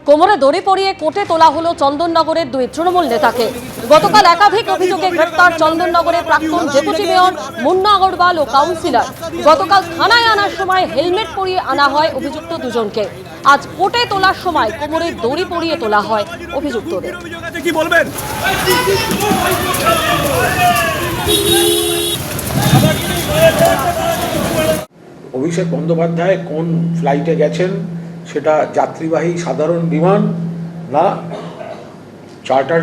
কোমরে দড়ি পরিয়ে কোর্টে তোলা হলো চন্দননগরের দুই তৃণমূল নেতাকে। গতকাল একাধিক অভিযোগে গ্রেপ্তার চন্দননগরের প্রাক্তন ডেপুটি মেয়র মুন্না আগরওয়াল ও কাউন্সিলর। গতকাল থানায় আনার সময় হেলমেট পরিয়ে আনা হয় অভিযুক্ত দুজনকে। আজ কোর্টে তোলার সময় কোমরে দড়ি পরিয়ে তোলা হয় অভিযুক্তদের। কি বলবেন? অভিষেক বন্দ্যোপাধ্যায় কোন ফ্লাইটে গেছেন সেটা যাত্রীবাহী সাধারণ বিমান না চার্টার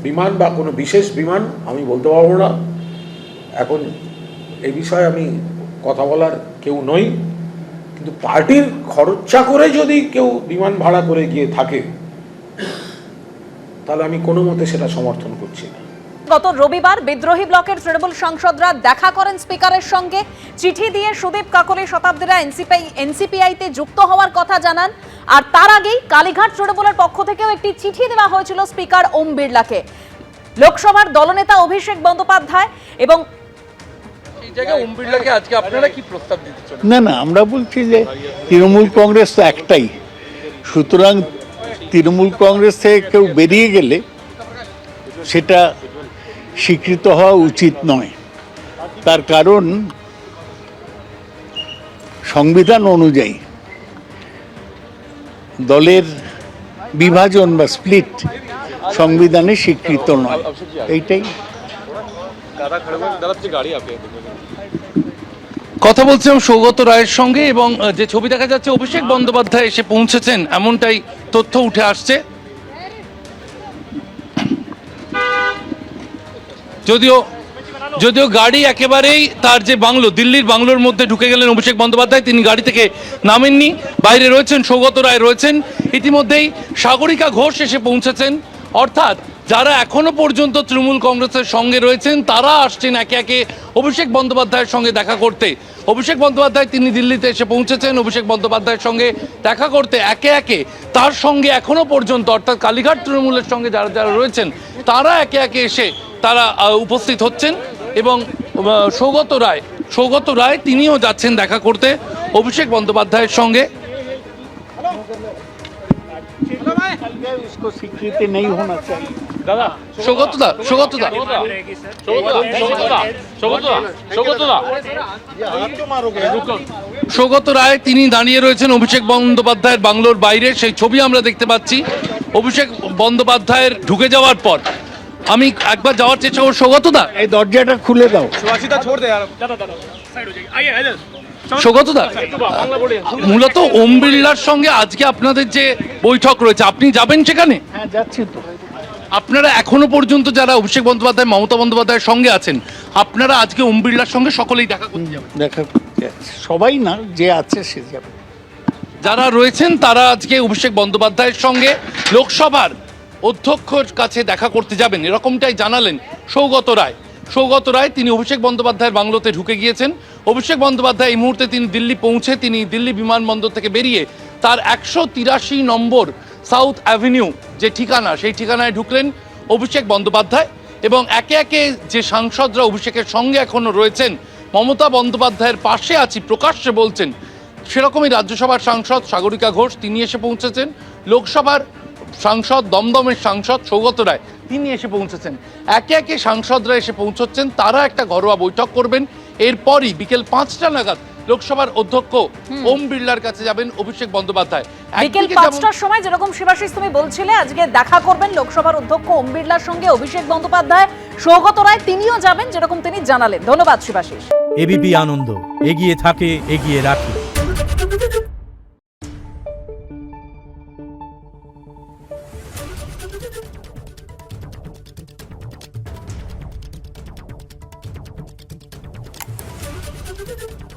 বিমান বা কোনো বিশেষ বিমান আমি বলতে পারবো না। এখন এই বিষয়ে আমি কথা বলার কেউ নই, কিন্তু পার্টির খরচা করে যদি কেউ বিমান ভাড়া করে গিয়ে থাকে তাহলে আমি কোনো মতে সেটা সমর্থন করছি না। গত রবিবার বিদ্রোহী ব্লকের তৃণমূল সাংসদরা দেখা করেন স্পিকারের সঙ্গে। চিঠি দিয়ে সুদীপ কাকলি শতাব্দীরা এনসিপিআইতে যুক্ত হওয়ার কথা জানান। আর তার আগেই কালীঘাট তৃণমূলের পক্ষ থেকেও একটি চিঠি দেওয়া হয়েছিল স্পিকার ওম বিড়লাকে। লোকসভার দলনেতা অভিষেক বন্দ্যোপাধ্যায় এবং না আমরা বলছি যে তৃণমূল কংগ্রেস তো একটাই, সুতরাং তৃণমূল কংগ্রেস থেকে কেউ বেরিয়ে গেলে সেটা স্বীকৃত হওয়া উচিত নয়। তার কারণ সংবিধান অনুযায়ী দলের বিভাজন বা স্প্লিট সংবিধানে স্বীকৃত নয়। এইটাই কথা বলছিলাম সৌগত রায়ের সঙ্গে, এবং যে ছবি দেখা যাচ্ছে অভিষেক বন্দ্যোপাধ্যায় এসে পৌঁছেছেন এমনটাই তথ্য উঠে আসছে। যদিও গাড়ি একেবারেই তার যে বাংলো, দিল্লির বাংলোর মধ্যে ঢুকে গেলেন অভিষেক বন্দ্যোপাধ্যায়। তিনি গাড়ি থেকে নামেননি, বাইরে রয়েছেন, সৌগত রায় রয়েছেন। ইতিমধ্যেই সাগরিকা ঘোষ এসে পৌঁছেছেন। অর্থাৎ যারা এখনো পর্যন্ত তৃণমূল কংগ্রেসের সঙ্গে রয়েছেন তারা আসছেন একে একে অভিষেক বন্দ্যোপাধ্যায়ের সঙ্গে দেখা করতে। অভিষেক বন্দ্যোপাধ্যায় তিনি দিল্লিতে এসে পৌঁছেছেন অভিষেক বন্দ্যোপাধ্যায়ের সঙ্গে দেখা করতে। একে একে তার সঙ্গে এখনো পর্যন্ত অর্থাৎ কালীঘাট তৃণমূলের সঙ্গে যারা যারা রয়েছেন তারা একে একে এসে তারা উপস্থিত হচ্ছেন। এবং সৌগত রায় তিনিও যাচ্ছেন দেখা করতে অভিষেক বন্দ্যোপাধ্যায়ের সঙ্গে। স্বীকৃতি নেই হোনা চাই। সৌগত রায় তিনি দাঁড়িয়ে রয়েছেন অভিষেক বন্দ্যোপাধ্যায়ের বাংলোর বাইরে, সেই ছবি আমরা দেখতে পাচ্ছি। অভিষেক বন্দ্যোপাধ্যায়ের ঢুকে যাওয়ার পর আমি একবার যাওয়ার চেষ্টা করব। সৌগতদা, এই দরজাটা খুলে দাও। সৌগতদা, মূলত ওম বিড়লার সঙ্গে আজকে আপনাদের যে বৈঠক রয়েছে, আপনি যাবেন সেখানে? হ্যাঁ, যাচ্ছি তো। আপনারা এখনো পর্যন্ত যারা অভিষেক বন্দ্যোপাধ্যায় মমতা বন্দ্যোপাধ্যায়ের সঙ্গে আছেন, আপনারা আজকে ওম বিড়লার সঙ্গে সকলেই দেখা করতে যাবেন? দেখা করতে সবাই না, যে আছে সে যাবে। যারা রয়েছেন তারা আজকে অভিষেক বন্দ্যোপাধ্যায়ের সঙ্গে লোকসভার অধ্যক্ষের কাছে দেখা করতে যাবেন, এরকমটাই জানালেন সৌগত রায়। তিনি অভিষেক বন্দ্যোপাধ্যায়ের বাংলোতে ঢুকে গিয়েছেন। অভিষেক বন্দ্যোপাধ্যায় এই মুহূর্তে তিনি দিল্লি পৌঁছে তিনি দিল্লি বিমানবন্দর থেকে বেরিয়ে তার 183 নম্বর সাউথ অ্যাভিনিউ যে ঠিকানা, সেই ঠিকানায় ঢুকলেন অভিষেক বন্দ্যোপাধ্যায়। এবং একে একে যে সাংসদরা অভিষেকের সঙ্গে এখনো রয়েছেন, মমতা বন্দ্যোপাধ্যায়ের পাশে আছি প্রকাশ্যে বলছেন, সেরকমই রাজ্যসভার সাংসদ সাগরিকা ঘোষ তিনি এসে পৌঁছেছেন। লোকসভার সাংসদ, দমদমের সাংসদ সৌগত রায় তিনি এসে পৌঁছেছেন। একে একে সাংসদরা এসে পৌঁছচ্ছেন। তারা একটা ঘরোয়া বৈঠক করবেন। এরপরই বিকেল 5টা নাগাদ লোকসভার অধ্যক্ষ ওম বিড়লার কাছে যাবেন অভিষেক বন্দ্যোপাধ্যায়। বিকেল 5টার সময় যেরকম শিবাশিস তুমি বলছিলে আজকে দেখা করবেন লোকসভার অধ্যক্ষ ওম বিড়লার সঙ্গে অভিষেক বন্দ্যোপাধ্যায়। সৌগত রায় তিনিও যাবেন যেরকম তিনি জানালেন। ধন্যবাদ শিবাশিস। এবিপি আনন্দ, এগিয়ে থাকে, এগিয়ে রাখে। Thank you.